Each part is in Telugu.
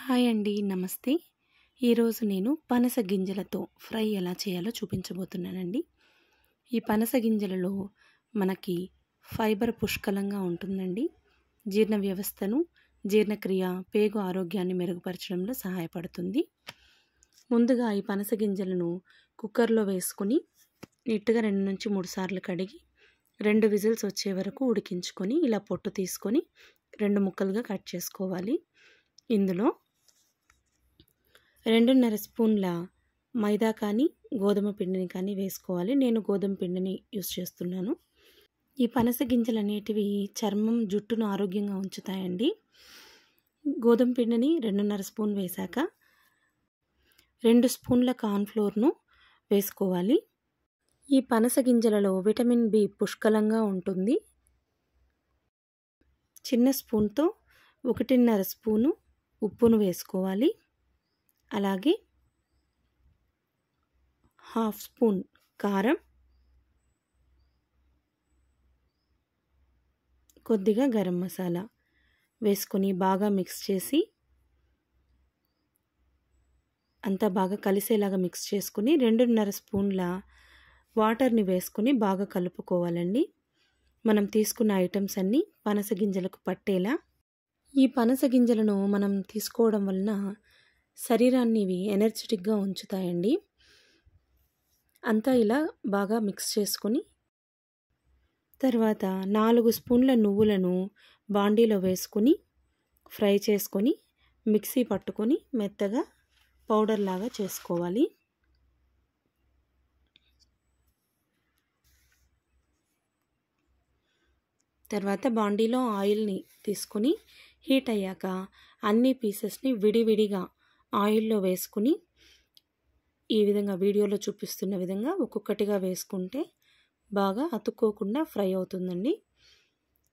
హాయ్ అండి. నమస్తే. ఈరోజు నేను పనస గింజలతో ఫ్రై ఎలా చేయాలో చూపించబోతున్నానండి. ఈ పనస గింజలలో మనకి ఫైబర్ పుష్కలంగా ఉంటుందండి. జీర్ణ వ్యవస్థను, జీర్ణక్రియ, పేగు ఆరోగ్యాన్ని మెరుగుపరచడంలో సహాయపడుతుంది. ముందుగా ఈ పనస గింజలను కుక్కర్లో వేసుకొని నీట్గా 2-3 సార్లు కడిగి 2 విజిల్స్ వచ్చే వరకు ఉడికించుకొని ఇలా పొట్టు తీసుకొని 2 ముక్కలుగా కట్ చేసుకోవాలి. ఇందులో 2.5 స్పూన్ల మైదా కానీ గోధుమ పిండిని కానీ వేసుకోవాలి. నేను గోధుమ పిండిని యూస్ చేస్తున్నాను. ఈ పనస గింజలు అనేటివి చర్మం, జుట్టును ఆరోగ్యంగా ఉంచుతాయండి. గోధుమ పిండిని 2.5 స్పూన్ వేశాక 2 స్పూన్ల కార్న్ఫ్లోర్ను వేసుకోవాలి. ఈ పనస గింజలలో విటమిన్ బి పుష్కలంగా ఉంటుంది. చిన్న స్పూన్తో 1.5 స్పూను ఉప్పును వేసుకోవాలి. అలాగే 1/2 స్పూన్ కారం, కొద్దిగా గరం మసాలా వేసుకొని బాగా మిక్స్ చేసి అంతా బాగా కలిసేలాగా మిక్స్ చేసుకుని 2.5 స్పూన్ల వాటర్ని వేసుకొని బాగా కలుపుకోవాలండి. మనం తీసుకున్న ఐటమ్స్ అన్నీ పనస గింజలకు పట్టేలా. ఈ పనస గింజలను మనం తీసుకోవడం వలన శరీరాన్ని ఇవి ఎనర్జెటిక్గా ఉంచుతాయండి. అంతా ఇలా బాగా మిక్స్ చేసుకొని తర్వాత 4 స్పూన్ల నువ్వులను బాండీలో వేసుకొని ఫ్రై చేసుకొని మిక్సీ పట్టుకొని మెత్తగా పౌడర్ లాగా చేసుకోవాలి. తర్వాత బాండీలో ఆయిల్ని తీసుకొని హీట్ అయ్యాక అన్ని పీసెస్ని విడివిడిగా ఆయిల్లో వేసుకుని ఈ విధంగా వీడియోలో చూపిస్తున్న విధంగా ఒక్కొక్కటిగా వేసుకుంటే బాగా అతుక్కోకుండా ఫ్రై అవుతుందండి.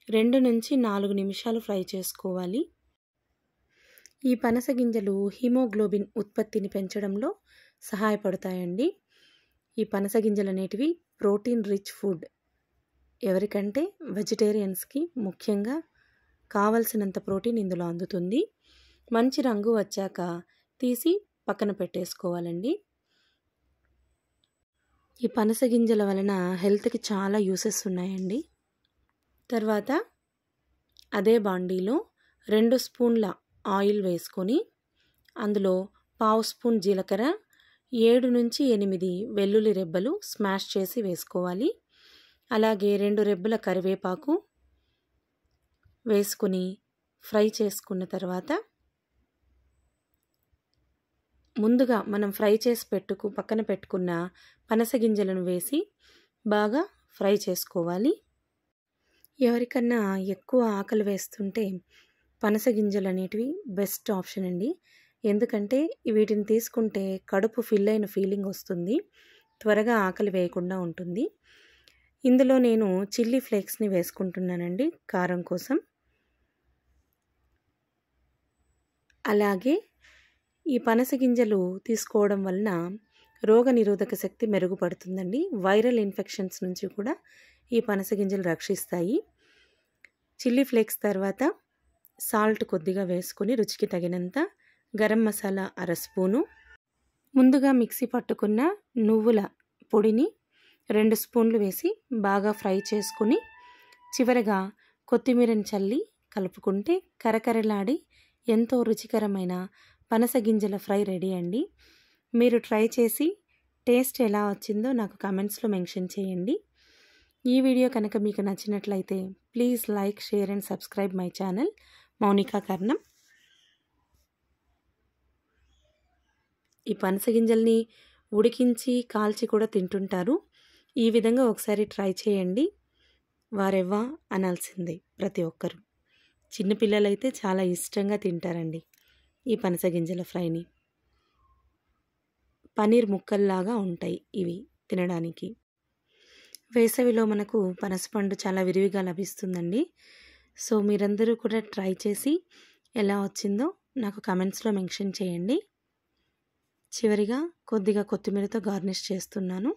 2-4 నిమిషాలు ఫ్రై చేసుకోవాలి. ఈ పనస గింజలు హిమోగ్లోబిన్ ఉత్పత్తిని పెంచడంలో సహాయపడతాయండి. ఈ పనస గింజలు అనేటివి ప్రోటీన్ రిచ్ ఫుడ్. ఎవరికంటే వెజిటేరియన్స్కి ముఖ్యంగా కావలసినంత ప్రోటీన్ ఇందులో అందుతుంది. మంచి రంగు వచ్చాక తీసి పక్కన పెట్టేసుకోవాలండి. ఈ పనస గింజల వలన హెల్త్కి చాలా యూసెస్ ఉన్నాయండి. తర్వాత అదే బాండీలో 2 స్పూన్ల ఆయిల్ వేసుకొని అందులో 1/2 స్పూన్ జీలకర్ర, 7-8 వెల్లుల్లి రెబ్బలు స్మాష్ చేసి వేసుకోవాలి. అలాగే 2 రెబ్బల కరివేపాకు వేసుకుని ఫ్రై చేసుకున్న తర్వాత ముందుగా మనం ఫ్రై చేసి పక్కన పెట్టుకున్న పనస గింజలను వేసి బాగా ఫ్రై చేసుకోవాలి. ఎవరికన్నా ఎక్కువ ఆకలి వేస్తుంటే పనస గింజలు అనేటివి బెస్ట్ ఆప్షన్ అండి. ఎందుకంటే వీటిని తీసుకుంటే కడుపు ఫిల్ అయిన ఫీలింగ్ వస్తుంది. త్వరగా ఆకలి వేయకుండా ఉంటుంది. ఇందులో నేను చిల్లీ ఫ్లేక్స్ని వేసుకుంటున్నానండి కారం కోసం. అలాగే ఈ పనస గింజలు తీసుకోవడం వలన రోగనిరోధక శక్తి మెరుగుపడుతుందండి. వైరల్ ఇన్ఫెక్షన్స్ నుంచి కూడా ఈ పనస గింజలు రక్షిస్తాయి. చిల్లీ ఫ్లేక్స్ తర్వాత సాల్ట్ కొద్దిగా వేసుకొని రుచికి తగినంత, గరం మసాలా 1/2 స్పూను, ముందుగా మిక్సీ పట్టుకున్న నువ్వుల పొడిని 2 స్పూన్లు వేసి బాగా ఫ్రై చేసుకుని చివరగా కొత్తిమీరని చల్లి కలుపుకుంటే కరకరలాడి ఎంతో రుచికరమైన పనస గింజల ఫ్రై రెడీ అండి. మీరు ట్రై చేసి టేస్ట్ ఎలా వచ్చిందో నాకు కామెంట్స్లో మెన్షన్ చేయండి. ఈ వీడియో కనుక మీకు నచ్చినట్లయితే please like, share and subscribe my channel Mounika Karnam. ఈ పనస గింజల్ని ఉడికించి కాల్చి కూడా తింటుంటారు. ఈ విధంగా ఒకసారి ట్రై చేయండి. వారెవ్వా అనాల్సిందే ప్రతి ఒక్కరు. చిన్నపిల్లలైతే చాలా ఇష్టంగా తింటారండి ఈ పనస గింజల ఫ్రైని. పనీర్ ముక్కల్లాగా ఉంటాయి ఇవి తినడానికి. వేసవిలో మనకు పనసపండు చాలా విరివిగా లభిస్తుందండి. సో మీరందరూ కూడా ట్రై చేసి ఎలా వచ్చిందో నాకు కామెంట్స్లో మెన్షన్ చేయండి. చివరిగా కొద్దిగా కొత్తిమీరతో గార్నిష్ చేస్తున్నాను.